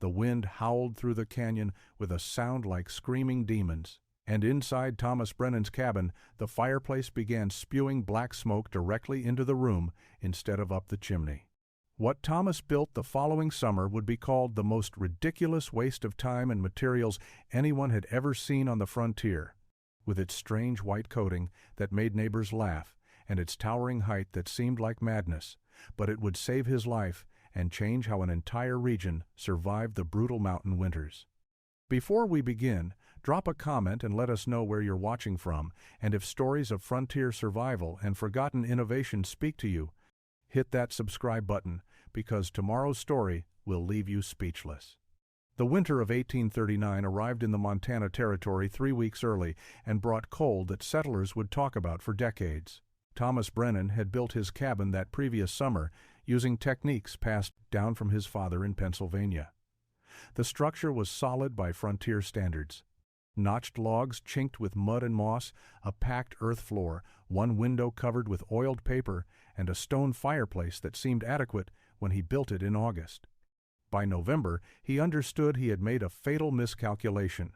The wind howled through the canyon with a sound like screaming demons. And inside Thomas Brennan's cabin, the fireplace began spewing black smoke directly into the room instead of up the chimney. What Thomas built the following summer would be called the most ridiculous waste of time and materials anyone had ever seen on the frontier. With its strange white coating that made neighbors laugh, and its towering height that seemed like madness, but it would save his life and change how an entire region survived the brutal mountain winters. Before we begin, drop a comment and let us know where you're watching from, and if stories of frontier survival and forgotten innovation speak to you, hit that subscribe button, because tomorrow's story will leave you speechless. The winter of 1839 arrived in the Montana Territory 3 weeks early and brought cold that settlers would talk about for decades. Thomas Brennan had built his cabin that previous summer using techniques passed down from his father in Pennsylvania. The structure was solid by frontier standards. Notched logs chinked with mud and moss, a packed earth floor, one window covered with oiled paper, and a stone fireplace that seemed adequate when he built it in August. By November, he understood he had made a fatal miscalculation.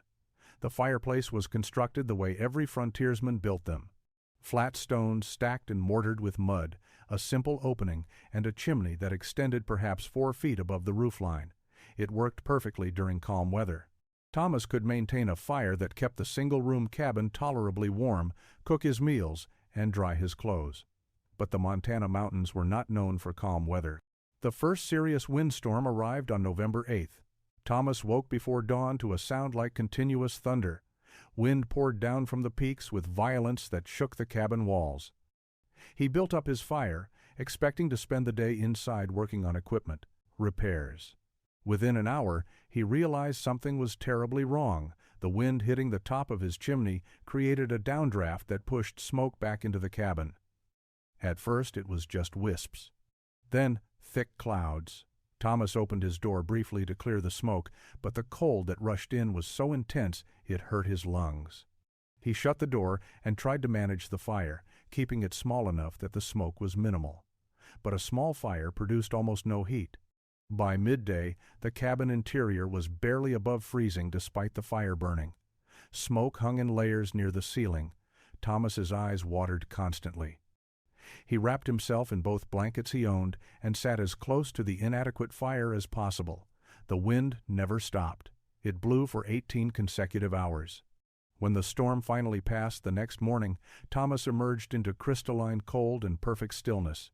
The fireplace was constructed the way every frontiersman built them. Flat stones stacked and mortared with mud, a simple opening, and a chimney that extended perhaps 4 feet above the roofline. It worked perfectly during calm weather. Thomas could maintain a fire that kept the single-room cabin tolerably warm, cook his meals, and dry his clothes. But the Montana mountains were not known for calm weather. The first serious windstorm arrived on November 8th. Thomas woke before dawn to a sound like continuous thunder. Wind poured down from the peaks with violence that shook the cabin walls. He built up his fire, expecting to spend the day inside working on equipment, repairs. Within an hour, he realized something was terribly wrong. The wind hitting the top of his chimney created a downdraft that pushed smoke back into the cabin. At first, it was just wisps. Then, thick clouds. Thomas opened his door briefly to clear the smoke, but the cold that rushed in was so intense it hurt his lungs. He shut the door and tried to manage the fire, keeping it small enough that the smoke was minimal. But a small fire produced almost no heat. By midday, the cabin interior was barely above freezing despite the fire burning. Smoke hung in layers near the ceiling. Thomas's eyes watered constantly. He wrapped himself in both blankets he owned and sat as close to the inadequate fire as possible. The wind never stopped. It blew for 18 consecutive hours. When the storm finally passed the next morning, Thomas emerged into crystalline cold and perfect stillness.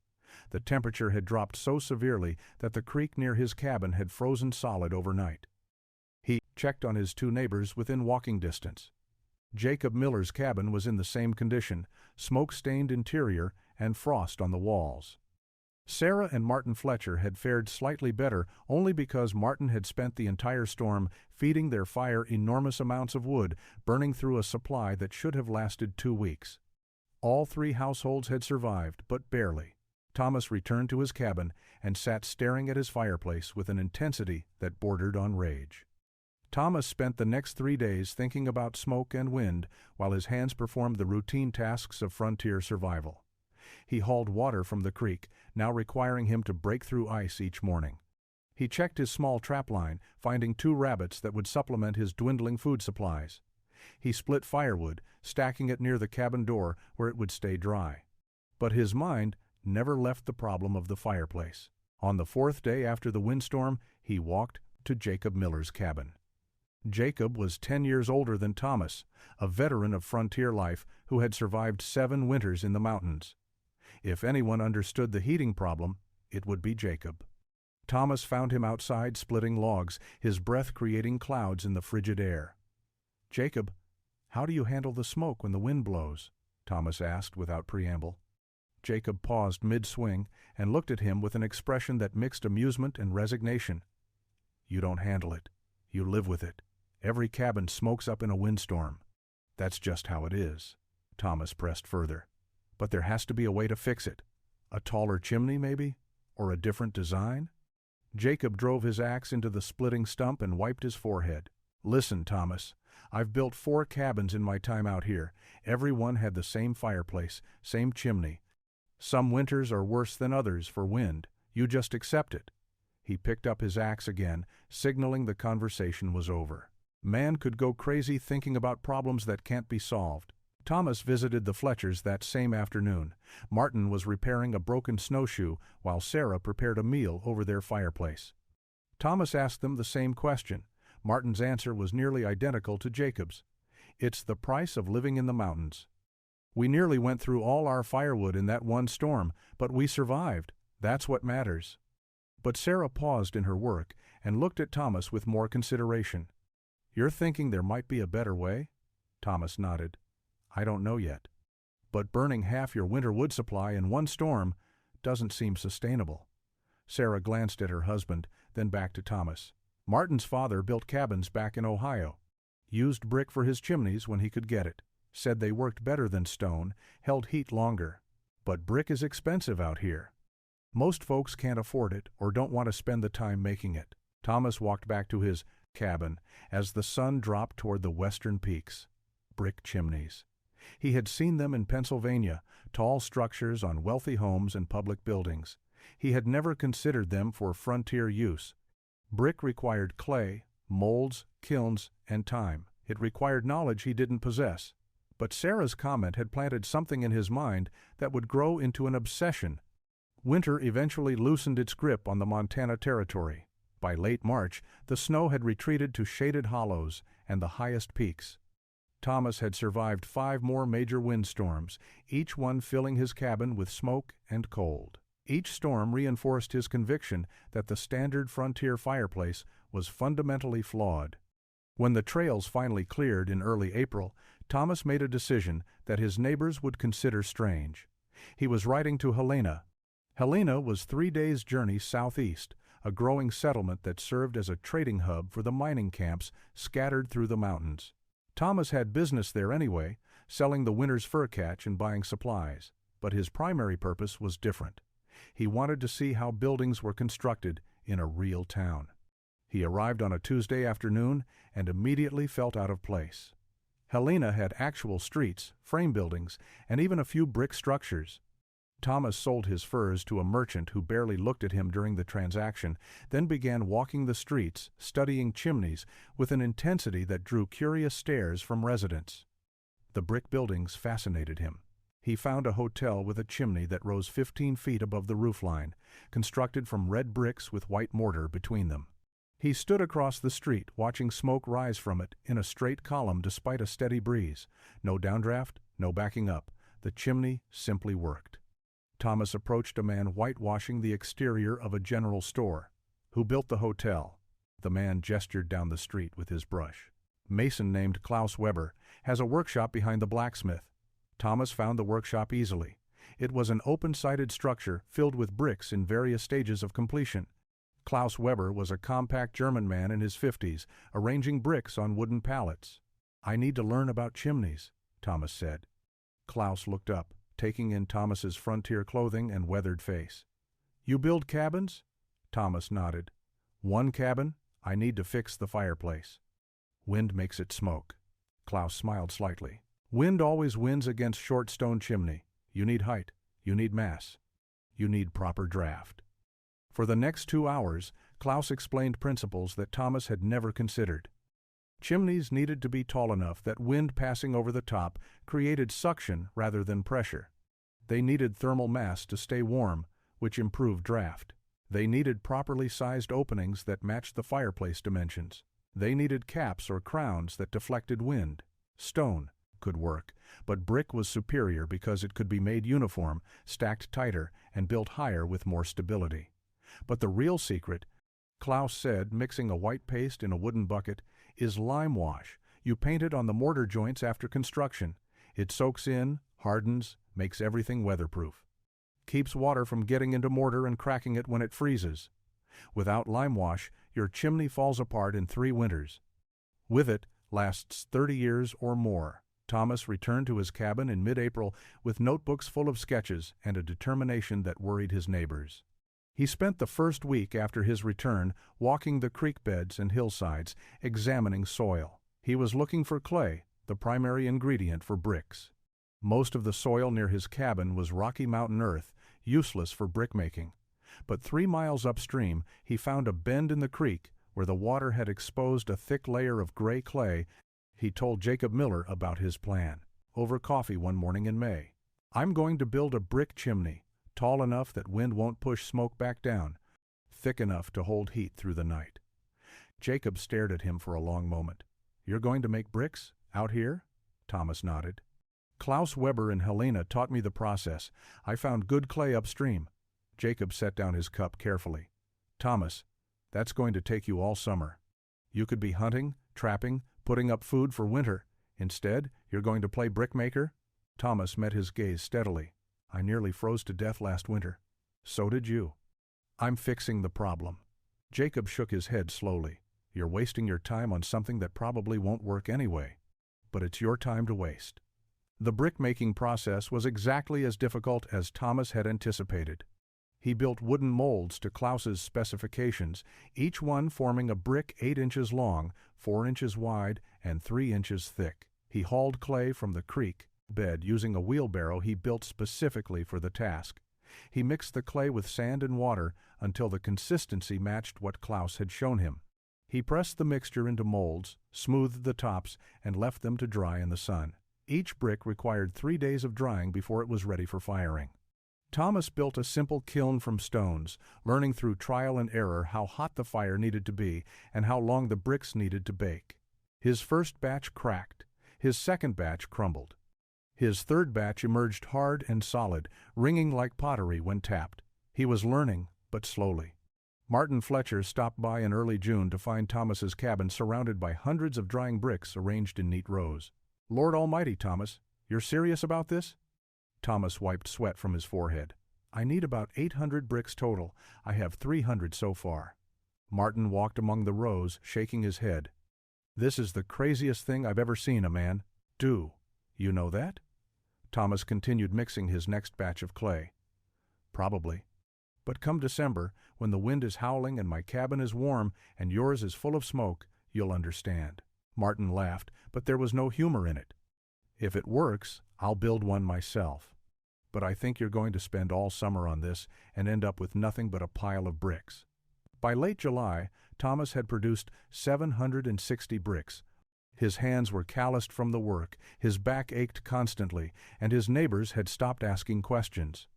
The temperature had dropped so severely that the creek near his cabin had frozen solid overnight. He checked on his 2 neighbors within walking distance. Jacob Miller's cabin was in the same condition, smoke-stained interior and frost on the walls. Sarah and Martin Fletcher had fared slightly better only because Martin had spent the entire storm feeding their fire enormous amounts of wood, burning through a supply that should have lasted 2 weeks. All 3 households had survived, but barely. Thomas returned to his cabin and sat staring at his fireplace with an intensity that bordered on rage. Thomas spent the next 3 days thinking about smoke and wind while his hands performed the routine tasks of frontier survival. He hauled water from the creek, now requiring him to break through ice each morning. He checked his small trapline, finding 2 rabbits that would supplement his dwindling food supplies. He split firewood, stacking it near the cabin door where it would stay dry. But his mind never left the problem of the fireplace. On the 4th day after the windstorm, he walked to Jacob Miller's cabin. Jacob was 10 years older than Thomas, a veteran of frontier life who had survived 7 winters in the mountains. If anyone understood the heating problem, it would be Jacob. Thomas found him outside splitting logs, his breath creating clouds in the frigid air. "Jacob, how do you handle the smoke when the wind blows?" Thomas asked without preamble. Jacob paused mid-swing and looked at him with an expression that mixed amusement and resignation. "You don't handle it. You live with it. Every cabin smokes up in a windstorm. That's just how it is." Thomas pressed further. "But there has to be a way to fix it. A taller chimney, maybe? Or a different design?" Jacob drove his axe into the splitting stump and wiped his forehead. "Listen, Thomas, I've built 4 cabins in my time out here. Every one had the same fireplace, same chimney. Some winters are worse than others for wind. You just accept it. He picked up his axe again, signaling the conversation was over. Man could go crazy thinking about problems that can't be solved. Thomas visited the Fletchers that same afternoon. Martin was repairing a broken snowshoe while Sarah prepared a meal over their fireplace. Thomas asked them the same question. Martin's answer was nearly identical to Jacob's. "It's the price of living in the mountains. We nearly went through all our firewood in that one storm, but we survived. That's what matters." But Sarah paused in her work and looked at Thomas with more consideration. "You're thinking there might be a better way?" Thomas nodded. "I don't know yet. But burning half your winter wood supply in one storm doesn't seem sustainable." Sarah glanced at her husband, then back to Thomas. "Martin's father built cabins back in Ohio. Used brick for his chimneys when he could get it. Said they worked better than stone, held heat longer. But brick is expensive out here. Most folks can't afford it or don't want to spend the time making it." Thomas walked back to his cabin as the sun dropped toward the western peaks. Brick chimneys. He had seen them in Pennsylvania, tall structures on wealthy homes and public buildings. He had never considered them for frontier use. Brick required clay, molds, kilns, and time. It required knowledge he didn't possess. But Sarah's comment had planted something in his mind that would grow into an obsession. Winter eventually loosened its grip on the Montana Territory. By late March, the snow had retreated to shaded hollows and the highest peaks. Thomas had survived 5 more major windstorms, each one filling his cabin with smoke and cold. Each storm reinforced his conviction that the standard frontier fireplace was fundamentally flawed. When the trails finally cleared in early April, Thomas made a decision that his neighbors would consider strange. He was writing to Helena. Helena was 3 days' journey southeast, a growing settlement that served as a trading hub for the mining camps scattered through the mountains. Thomas had business there anyway, selling the winter's fur catch and buying supplies, but his primary purpose was different. He wanted to see how buildings were constructed in a real town. He arrived on a Tuesday afternoon and immediately felt out of place. Helena had actual streets, frame buildings, and even a few brick structures. Thomas sold his furs to a merchant who barely looked at him during the transaction, then began walking the streets, studying chimneys, with an intensity that drew curious stares from residents. The brick buildings fascinated him. He found a hotel with a chimney that rose 15 feet above the roofline, constructed from red bricks with white mortar between them. He stood across the street, watching smoke rise from it in a straight column despite a steady breeze. No downdraft, no backing up. The chimney simply worked. Thomas approached a man whitewashing the exterior of a general store. "Who built the hotel?" The man gestured down the street with his brush. "Mason named Klaus Weber, has a workshop behind the blacksmith." Thomas found the workshop easily. It was an open-sided structure filled with bricks in various stages of completion. Klaus Weber was a compact German man in his 50s, arranging bricks on wooden pallets. "I need to learn about chimneys," Thomas said. Klaus looked up, taking in Thomas's frontier clothing and weathered face. "You build cabins?" Thomas nodded. "One cabin? I need to fix the fireplace." "Wind makes it smoke." Klaus smiled slightly. "Wind always wins against short stone chimney. You need height. You need mass. You need proper draft." For the next 2 hours, Klaus explained principles that Thomas had never considered. Chimneys needed to be tall enough that wind passing over the top created suction rather than pressure. They needed thermal mass to stay warm, which improved draft. They needed properly sized openings that matched the fireplace dimensions. They needed caps or crowns that deflected wind. Stone could work, but brick was superior because it could be made uniform, stacked tighter, and built higher with more stability. But the real secret, Klaus said, mixing a white paste in a wooden bucket, is lime wash. You paint it on the mortar joints after construction. It soaks in, hardens, makes everything weatherproof. Keeps water from getting into mortar and cracking it when it freezes. Without lime wash, your chimney falls apart in 3 winters. With it, lasts 30 years or more. Thomas returned to his cabin in mid-April with notebooks full of sketches and a determination that worried his neighbors. He spent the first week after his return walking the creek beds and hillsides, examining soil. He was looking for clay, the primary ingredient for bricks. Most of the soil near his cabin was Rocky Mountain earth, useless for brickmaking. But 3 miles upstream, he found a bend in the creek where the water had exposed a thick layer of gray clay. He told Jacob Miller about his plan, over coffee one morning in May. "I'm going to build a brick chimney, tall enough that wind won't push smoke back down, thick enough to hold heat through the night." Jacob stared at him for a long moment. "You're going to make bricks? Out here?" Thomas nodded. "Klaus Weber and Helena taught me the process. I found good clay upstream." Jacob set down his cup carefully. "Thomas, that's going to take you all summer. You could be hunting, trapping, putting up food for winter. Instead, you're going to play brickmaker?" Thomas met his gaze steadily. "I nearly froze to death last winter." "So did you." "I'm fixing the problem." Jacob shook his head slowly. "You're wasting your time on something that probably won't work anyway. But it's your time to waste." The brick-making process was exactly as difficult as Thomas had anticipated. He built wooden molds to Klaus's specifications, each one forming a brick 8 inches long, 4 inches wide, and 3 inches thick. He hauled clay from the creek bed using a wheelbarrow he built specifically for the task. He mixed the clay with sand and water until the consistency matched what Klaus had shown him. He pressed the mixture into molds, smoothed the tops, and left them to dry in the sun. Each brick required 3 days of drying before it was ready for firing. Thomas built a simple kiln from stones, learning through trial and error how hot the fire needed to be and how long the bricks needed to bake. His first batch cracked. His second batch crumbled. His third batch emerged hard and solid, ringing like pottery when tapped. He was learning, but slowly. Martin Fletcher stopped by in early June to find Thomas's cabin surrounded by hundreds of drying bricks arranged in neat rows. "Lord Almighty, Thomas, you're serious about this?" Thomas wiped sweat from his forehead. "I need about 800 bricks total. I have 300 so far." Martin walked among the rows, shaking his head. "This is the craziest thing I've ever seen a man do. You know that?" Thomas continued mixing his next batch of clay. "Probably. But come December, when the wind is howling and my cabin is warm and yours is full of smoke, you'll understand." Martin laughed, but there was no humor in it. "If it works, I'll build one myself. But I think you're going to spend all summer on this and end up with nothing but a pile of bricks." By late July, Thomas had produced 760 bricks. His hands were calloused from the work, his back ached constantly, and his neighbors had stopped asking questions.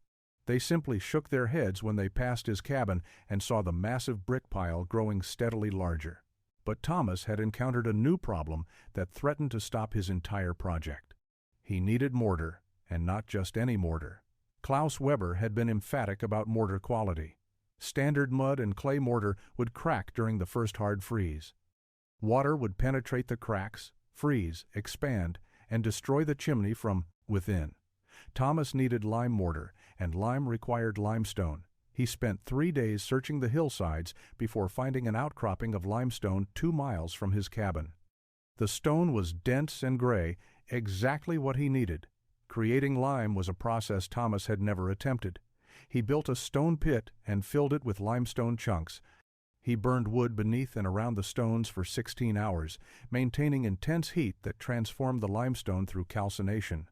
They simply shook their heads when they passed his cabin and saw the massive brick pile growing steadily larger. But Thomas had encountered a new problem that threatened to stop his entire project. He needed mortar, and not just any mortar. Klaus Weber had been emphatic about mortar quality. Standard mud and clay mortar would crack during the first hard freeze. Water would penetrate the cracks, freeze, expand, and destroy the chimney from within. Thomas needed lime mortar, and lime required limestone. He spent 3 days searching the hillsides before finding an outcropping of limestone 2 miles from his cabin. The stone was dense and gray, exactly what he needed. Creating lime was a process Thomas had never attempted. He built a stone pit and filled it with limestone chunks. He burned wood beneath and around the stones for 16 hours, maintaining intense heat that transformed the limestone through calcination.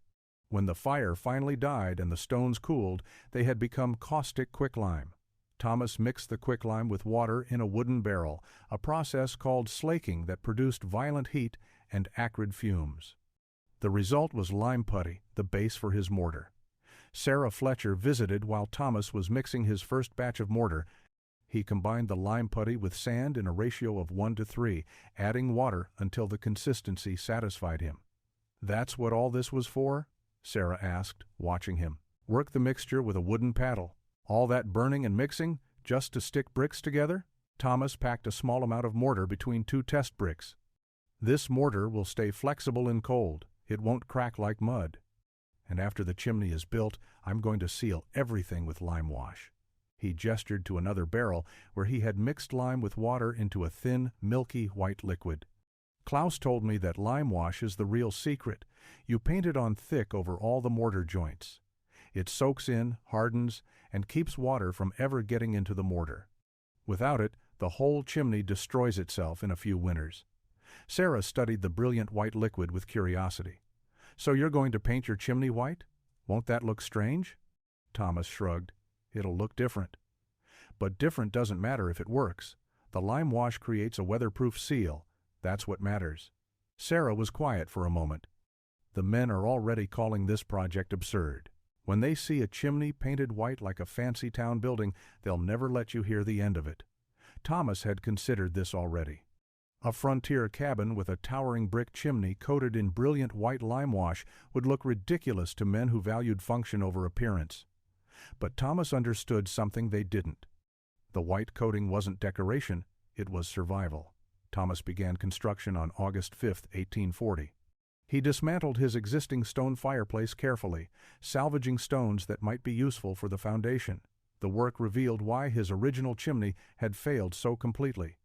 When the fire finally died and the stones cooled, they had become caustic quicklime. Thomas mixed the quicklime with water in a wooden barrel, a process called slaking that produced violent heat and acrid fumes. The result was lime putty, the base for his mortar. Sarah Fletcher visited while Thomas was mixing his first batch of mortar. He combined the lime putty with sand in a ratio of 1:3, adding water until the consistency satisfied him. "That's what all this was for?" Sarah asked, watching him. "Work the mixture with a wooden paddle. All that burning and mixing just to stick bricks together?" Thomas packed a small amount of mortar between 2 test bricks. "This mortar will stay flexible in cold. It won't crack like mud. And after the chimney is built, I'm going to seal everything with lime wash." He gestured to another barrel where he had mixed lime with water into a thin, milky white liquid. "Klaus told me that lime wash is the real secret. You paint it on thick over all the mortar joints. It soaks in, hardens, and keeps water from ever getting into the mortar. Without it, the whole chimney destroys itself in a few winters." Sarah studied the brilliant white liquid with curiosity. "So you're going to paint your chimney white? Won't that look strange?" Thomas shrugged. "It'll look different." But different doesn't matter if it works. The lime wash creates a weatherproof seal. That's what matters. Sarah was quiet for a moment. The men are already calling this project absurd. When they see a chimney painted white like a fancy town building, they'll never let you hear the end of it. Thomas had considered this already. A frontier cabin with a towering brick chimney coated in brilliant white lime wash would look ridiculous to men who valued function over appearance. But Thomas understood something they didn't. The white coating wasn't decoration, it was survival. Thomas began construction on August 5, 1840. He dismantled his existing stone fireplace carefully, salvaging stones that might be useful for the foundation. The work revealed why his original chimney had failed so completely.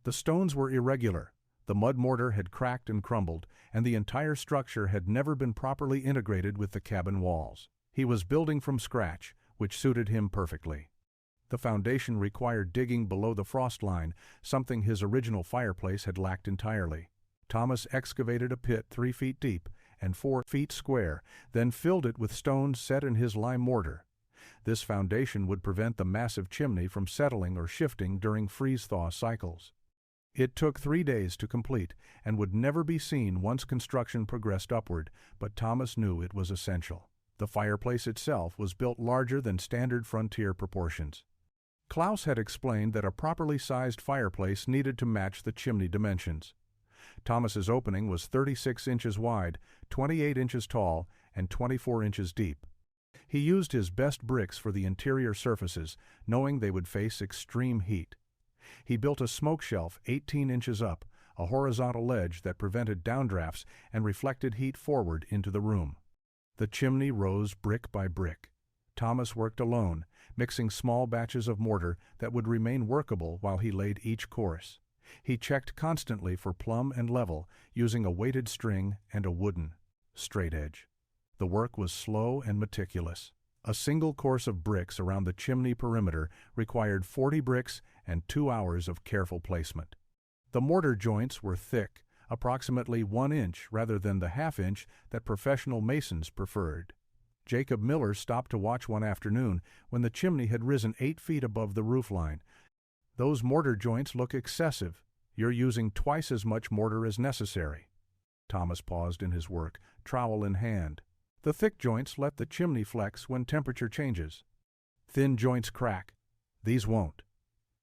The stones were irregular, the mud mortar had cracked and crumbled, and the entire structure had never been properly integrated with the cabin walls. He was building from scratch, which suited him perfectly. The foundation required digging below the frost line, something his original fireplace had lacked entirely. Thomas excavated a pit 3 feet deep and 4 feet square, then filled it with stones set in his lime mortar. This foundation would prevent the massive chimney from settling or shifting during freeze-thaw cycles. It took 3 days to complete and would never be seen once construction progressed upward, but Thomas knew it was essential. The fireplace itself was built larger than standard frontier proportions. Klaus had explained that a properly sized fireplace needed to match the chimney dimensions. Thomas's opening was 36 inches wide, 28 inches tall, and 24 inches deep. He used his best bricks for the interior surfaces, knowing they would face extreme heat. He built a smoke shelf 18 inches up, a horizontal ledge that prevented downdrafts and reflected heat forward into the room. The chimney rose brick by brick. Thomas worked alone, mixing small batches of mortar that would remain workable while he laid each course. He checked constantly for plumb and level, using a weighted string and a wooden straight edge. The work was slow and meticulous. A single course of bricks around the chimney perimeter required 40 bricks and 2 hours of careful placement. The mortar joints were thick, approximately 1 inch rather than the half-inch that professional masons preferred. Jacob Miller stopped to watch one afternoon when the chimney had risen 8 feet above the roofline. "Those mortar joints look excessive. You're using twice as much mortar as necessary." Thomas paused in his work, trowel in hand. "The thick joints let the chimney flex when temperature changes. Thin joints crack. These won't."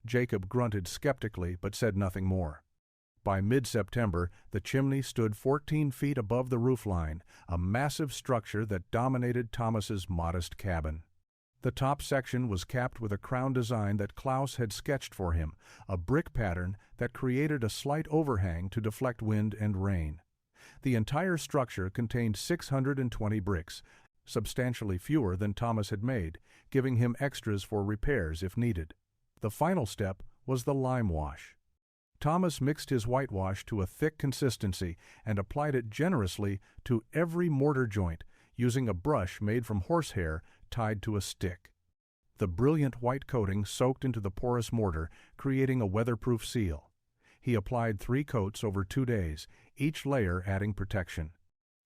Jacob grunted skeptically but said nothing more. By mid-September, the chimney stood 14 feet above the roofline, a massive structure that dominated Thomas's modest cabin. The top section was capped with a crown design that Klaus had sketched for him, a brick pattern that created a slight overhang to deflect wind and rain. The entire structure contained 620 bricks, substantially fewer than Thomas had made, giving him extras for repairs if needed. The final step was the lime wash. Thomas mixed his whitewash to a thick consistency and applied it generously to every mortar joint, using a brush made from horsehair tied to a stick. The brilliant white coating soaked into the porous mortar, creating a weatherproof seal. He applied 3 coats over 2 days, each layer adding protection.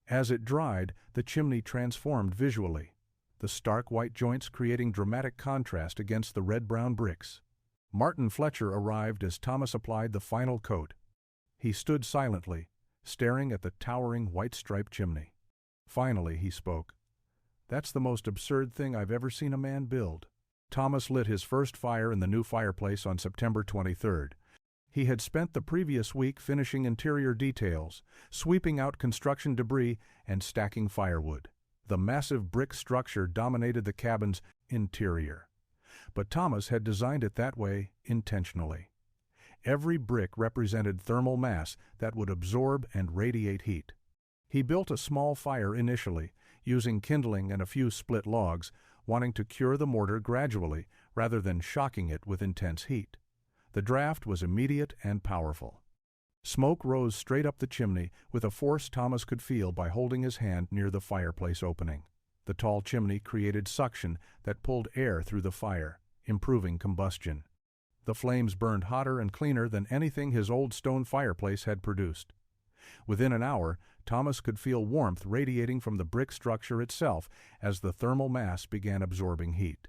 As it dried, the chimney transformed visually, the stark white joints creating dramatic contrast against the red-brown bricks. Martin Fletcher arrived as Thomas applied the final coat. He stood silently, staring at the towering white-striped chimney. Finally, he spoke. "That's the most absurd thing I've ever seen a man build." Thomas lit his first fire in the new fireplace on September 23rd. He had spent the previous week finishing interior details, sweeping out construction debris, and stacking firewood. The massive brick structure dominated the cabin's interior. But Thomas had designed it that way intentionally. Every brick represented thermal mass that would absorb and radiate heat. He built a small fire initially, using kindling and a few split logs, wanting to cure the mortar gradually rather than shocking it with intense heat. The draft was immediate and powerful. Smoke rose straight up the chimney with a force Thomas could feel by holding his hand near the fireplace opening. The tall chimney created suction that pulled air through the fire, improving combustion. The flames burned hotter and cleaner than anything his old stone fireplace had produced. Within an hour, Thomas could feel warmth radiating from the brick structure itself as the thermal mass began absorbing heat.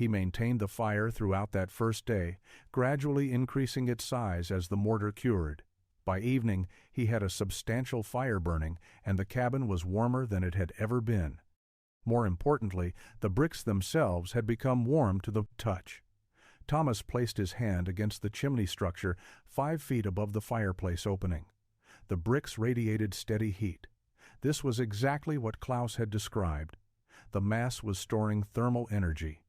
He maintained the fire throughout that first day, gradually increasing its size as the mortar cured. By evening, he had a substantial fire burning, and the cabin was warmer than it had ever been. More importantly, the bricks themselves had become warm to the touch. Thomas placed his hand against the chimney structure 5 feet above the fireplace opening. The bricks radiated steady heat. This was exactly what Klaus had described. The mass was storing thermal energy.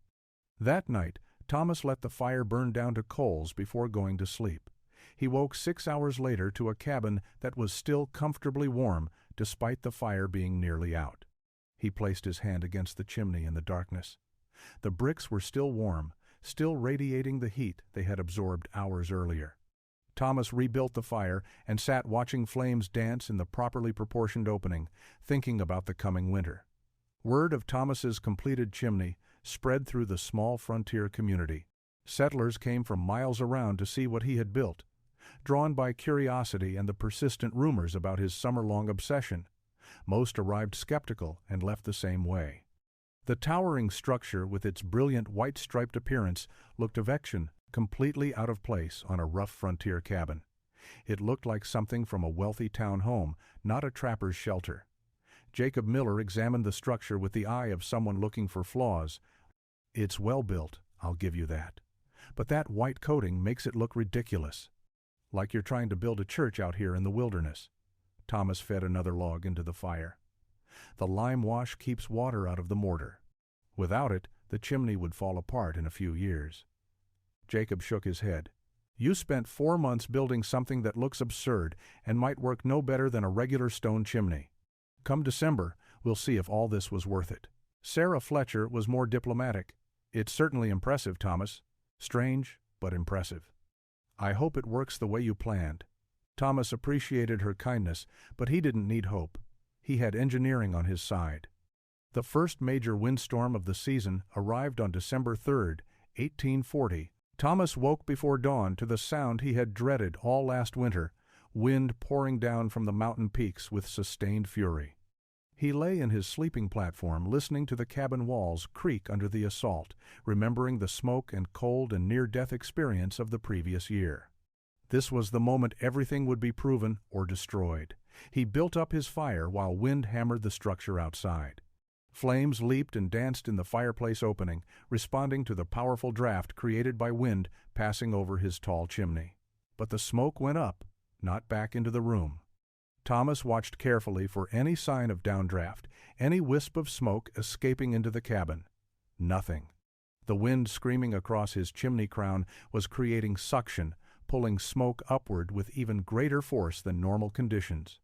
That night, Thomas let the fire burn down to coals before going to sleep. He woke 6 hours later to a cabin that was still comfortably warm despite the fire being nearly out. He placed his hand against the chimney in the darkness. The bricks were still warm, still radiating the heat they had absorbed hours earlier. Thomas rebuilt the fire and sat watching flames dance in the properly proportioned opening, thinking about the coming winter. Word of Thomas's completed chimney spread through the small frontier community. Settlers came from miles around to see what he had built. Drawn by curiosity and the persistent rumors about his summer-long obsession, most arrived skeptical and left the same way. The towering structure with its brilliant white-striped appearance looked affection completely out of place on a rough frontier cabin. It looked like something from a wealthy town home, not a trapper's shelter. Jacob Miller examined the structure with the eye of someone looking for flaws. "It's well built, I'll give you that. But that white coating makes it look ridiculous. Like you're trying to build a church out here in the wilderness." Thomas fed another log into the fire. "The lime wash keeps water out of the mortar. Without it, the chimney would fall apart in a few years." Jacob shook his head. "You spent 4 months building something that looks absurd and might work no better than a regular stone chimney. Come December, we'll see if all this was worth it." Sarah Fletcher was more diplomatic. "It's certainly impressive, Thomas. Strange, but impressive. I hope it works the way you planned." Thomas appreciated her kindness, but he didn't need hope. He had engineering on his side. The first major windstorm of the season arrived on December 3rd, 1840. Thomas woke before dawn to the sound he had dreaded all last winter, wind pouring down from the mountain peaks with sustained fury. He lay in his sleeping platform listening to the cabin walls creak under the assault, remembering the smoke and cold and near-death experience of the previous year. This was the moment everything would be proven or destroyed. He built up his fire while wind hammered the structure outside. Flames leaped and danced in the fireplace opening, responding to the powerful draft created by wind passing over his tall chimney. But the smoke went up, not back into the room. Thomas watched carefully for any sign of downdraft, any wisp of smoke escaping into the cabin. Nothing. The wind screaming across his chimney crown was creating suction, pulling smoke upward with even greater force than normal conditions.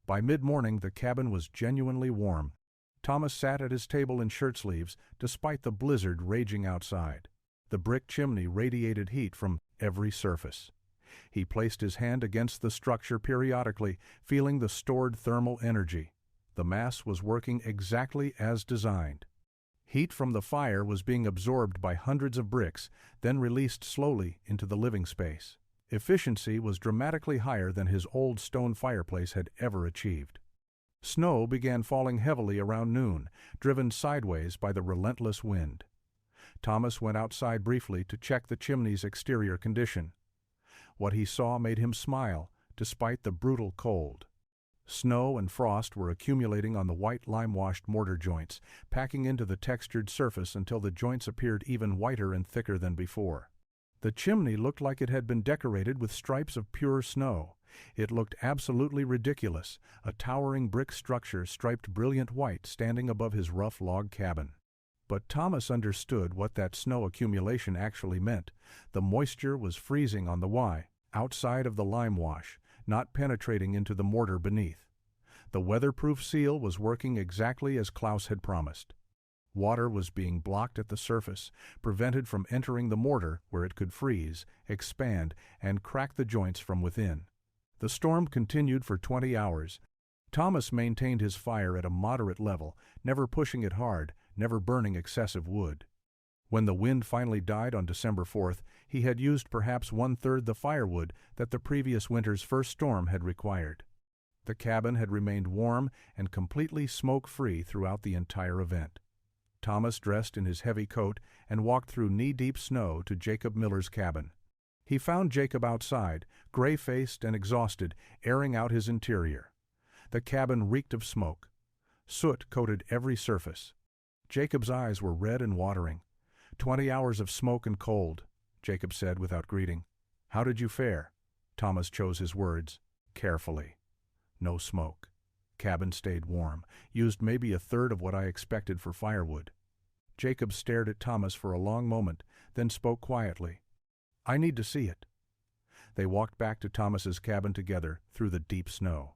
By mid-morning, the cabin was genuinely warm. Thomas sat at his table in shirt-sleeves, despite the blizzard raging outside. The brick chimney radiated heat from every surface. He placed his hand against the structure periodically, feeling the stored thermal energy. The mass was working exactly as designed. Heat from the fire was being absorbed by hundreds of bricks, then released slowly into the living space. Efficiency was dramatically higher than his old stone fireplace had ever achieved. Snow began falling heavily around noon, driven sideways by the relentless wind. Thomas went outside briefly to check the chimney's exterior condition. What he saw made him smile, despite the brutal cold. Snow and frost were accumulating on the white lime-washed mortar joints, packing into the textured surface until the joints appeared even whiter and thicker than before. The chimney looked like it had been decorated with stripes of pure snow. It looked absolutely ridiculous, a towering brick structure striped brilliant white standing above his rough log cabin. But Thomas understood what that snow accumulation actually meant. The moisture was freezing on the Y, outside of the lime wash, not penetrating into the mortar beneath. The weatherproof seal was working exactly as Klaus had promised. Water was being blocked at the surface, prevented from entering the mortar where it could freeze, expand, and crack the joints from within. The storm continued for 20 hours. Thomas maintained his fire at a moderate level, never pushing it hard, never burning excessive wood. When the wind finally died on December 4th, he had used perhaps 1/3 the firewood that the previous winter's first storm had required. The cabin had remained warm and completely smoke-free throughout the entire event. Thomas dressed in his heavy coat and walked through knee-deep snow to Jacob Miller's cabin. He found Jacob outside, gray-faced and exhausted, airing out his interior. The cabin reeked of smoke. Soot coated every surface. Jacob's eyes were red and watering. 20 hours of smoke and cold, Jacob said without greeting. How did you fare? Thomas chose his words carefully. No smoke. Cabin stayed warm, used maybe a third of what I expected for firewood. Jacob stared at Thomas for a long moment, then spoke quietly. I need to see it. They walked back to Thomas's cabin together through the deep snow.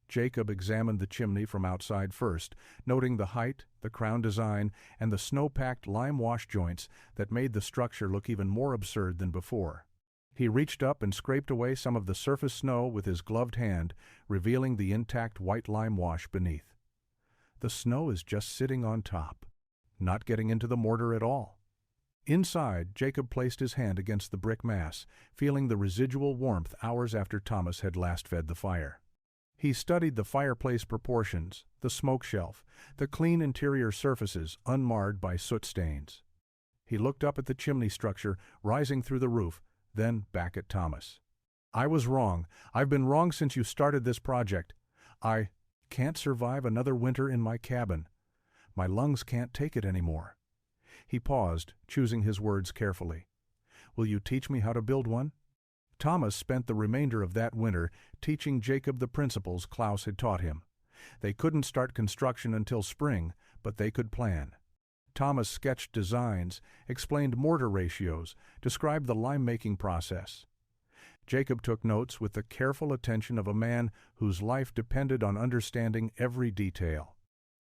Jacob examined the chimney from outside first, noting the height, the crown design, and the snow-packed lime wash joints that made the structure look even more absurd than before. He reached up and scraped away some of the surface snow with his gloved hand, revealing the intact white lime wash beneath. The snow is just sitting on top, not getting into the mortar at all. Inside, Jacob placed his hand against the brick mass, feeling the residual warmth hours after Thomas had last fed the fire. He studied the fireplace proportions, the smoke shelf, the clean interior surfaces unmarred by soot stains. He looked up at the chimney structure rising through the roof, then back at Thomas. I was wrong. I've been wrong since you started this project. I can't survive another winter in my cabin. My lungs can't take it anymore. He paused, choosing his words carefully. Will you teach me how to build one? Thomas spent the remainder of that winter teaching Jacob the principles Klaus had taught him. They couldn't start construction until spring, but they could plan. Thomas sketched designs, explained mortar ratios, described the lime-making process. Jacob took notes with the careful attention of a man whose life depended on understanding every detail.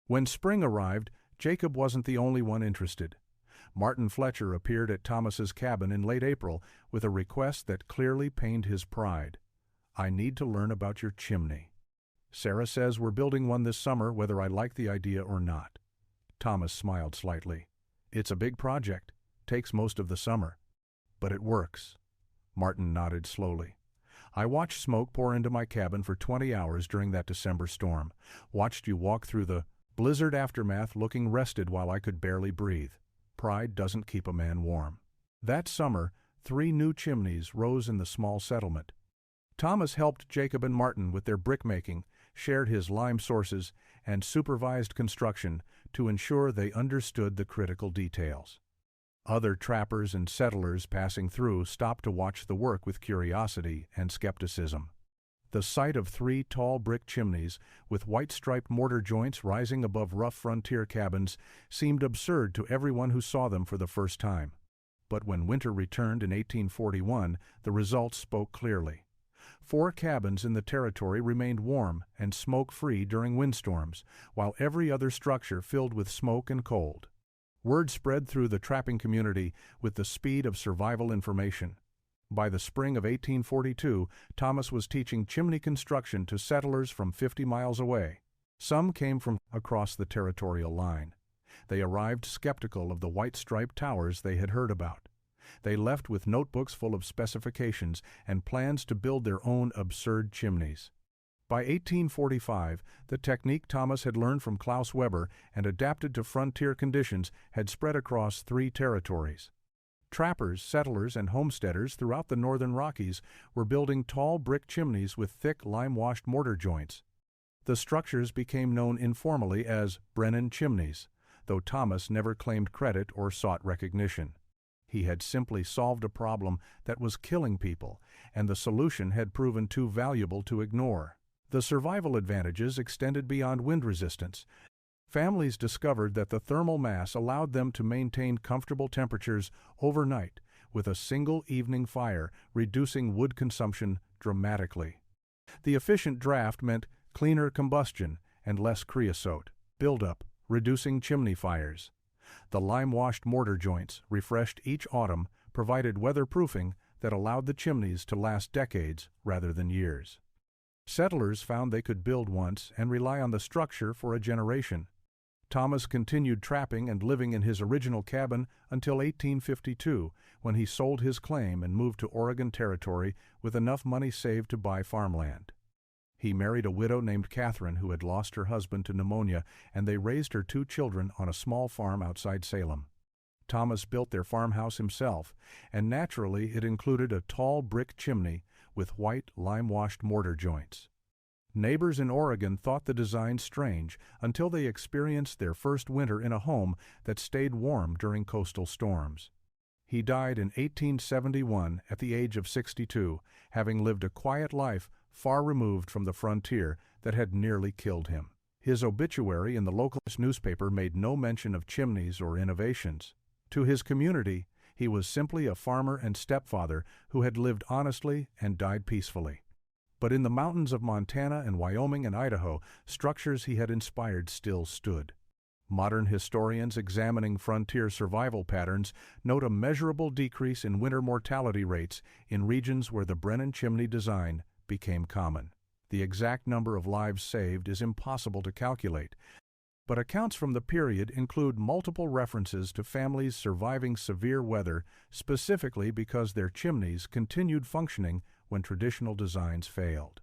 When spring arrived, Jacob wasn't the only one interested. Martin Fletcher appeared at Thomas's cabin in late April with a request that clearly pained his pride. I need to learn about your chimney. Sarah says we're building one this summer whether I like the idea or not. Thomas smiled slightly. It's a big project, takes most of the summer. But it works. Martin nodded slowly. I watched smoke pour into my cabin for 20 hours during that December storm. Watched you walk through the blizzard aftermath looking rested while I could barely breathe. Pride doesn't keep a man warm. That summer, 3 new chimneys rose in the small settlement. Thomas helped Jacob and Martin with their brickmaking, shared his lime sources, and supervised construction to ensure they understood the critical details. Other trappers and settlers passing through stopped to watch the work with curiosity and skepticism. The sight of 3 tall brick chimneys with white-striped mortar joints rising above rough frontier cabins seemed absurd to everyone who saw them for the first time. But when winter returned in 1841, the results spoke clearly. 4 cabins in the territory remained warm and smoke-free during windstorms, while every other structure filled with smoke and cold. Word spread through the trapping community with the speed of survival information. By the spring of 1842, Thomas was teaching chimney construction to settlers from 50 miles away. Some came from across the territorial line. They arrived skeptical of the white-striped towers they had heard about. They left with notebooks full of specifications and plans to build their own absurd chimneys. By 1845, the technique Thomas had learned from Klaus Weber and adapted to frontier conditions had spread across 3 territories. Trappers, settlers, and homesteaders throughout the northern Rockies were building tall brick chimneys with thick lime-washed mortar joints. The structures became known informally as Brennan chimneys, though Thomas never claimed credit or sought recognition. He had simply solved a problem that was killing people, and the solution had proven too valuable to ignore. The survival advantages extended beyond wind resistance. Families discovered that the thermal mass allowed them to maintain comfortable temperatures overnight with a single evening fire, reducing wood consumption dramatically. The efficient draft meant cleaner combustion and less creosote buildup, reducing chimney fires. The lime-washed mortar joints, refreshed each autumn, provided weatherproofing that allowed the chimneys to last decades rather than years. Settlers found they could build once and rely on the structure for a generation. Thomas continued trapping and living in his original cabin until 1852, when he sold his claim and moved to Oregon Territory with enough money saved to buy farmland. He married a widow named Catherine who had lost her husband to pneumonia, and they raised her 2 children on a small farm outside Salem. Thomas built their farmhouse himself, and naturally it included a tall brick chimney with white, lime-washed mortar joints. Neighbors in Oregon thought the design strange until they experienced their first winter in a home that stayed warm during coastal storms. He died in 1871 at the age of 62, having lived a quiet life far removed from the frontier that had nearly killed him. His obituary in the local newspaper made no mention of chimneys or innovations. To his community, he was simply a farmer and stepfather who had lived honestly and died peacefully. But in the mountains of Montana and Wyoming and Idaho, structures he had inspired still stood. Modern historians examining frontier survival patterns note a measurable decrease in winter mortality rates in regions where the Brennan chimney design became common. The exact number of lives saved is impossible to calculate, but accounts from the period include multiple references to families surviving severe weather, specifically because their chimneys continued functioning when traditional designs failed.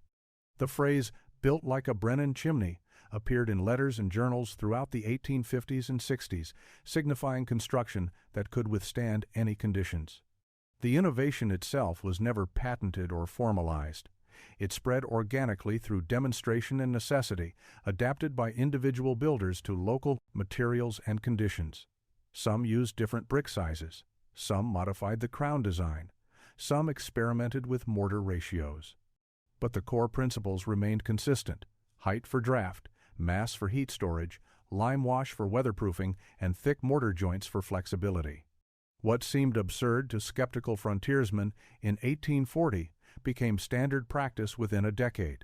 The phrase, "built like a Brennan chimney," appeared in letters and journals throughout the 1850s and 60s, signifying construction that could withstand any conditions. The innovation itself was never patented or formalized. It spread organically through demonstration and necessity, adapted by individual builders to local materials and conditions. Some used different brick sizes. Some modified the crown design. Some experimented with mortar ratios. But the core principles remained consistent: height for draft, mass for heat storage, lime wash for weatherproofing, and thick mortar joints for flexibility. What seemed absurd to skeptical frontiersmen in 1840 became standard practice within a decade.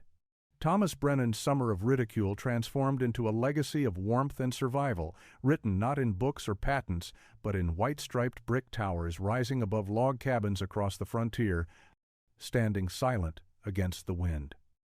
Thomas Brennan's summer of ridicule transformed into a legacy of warmth and survival, written not in books or patents, but in white-striped brick towers rising above log cabins across the frontier, standing silent against the wind.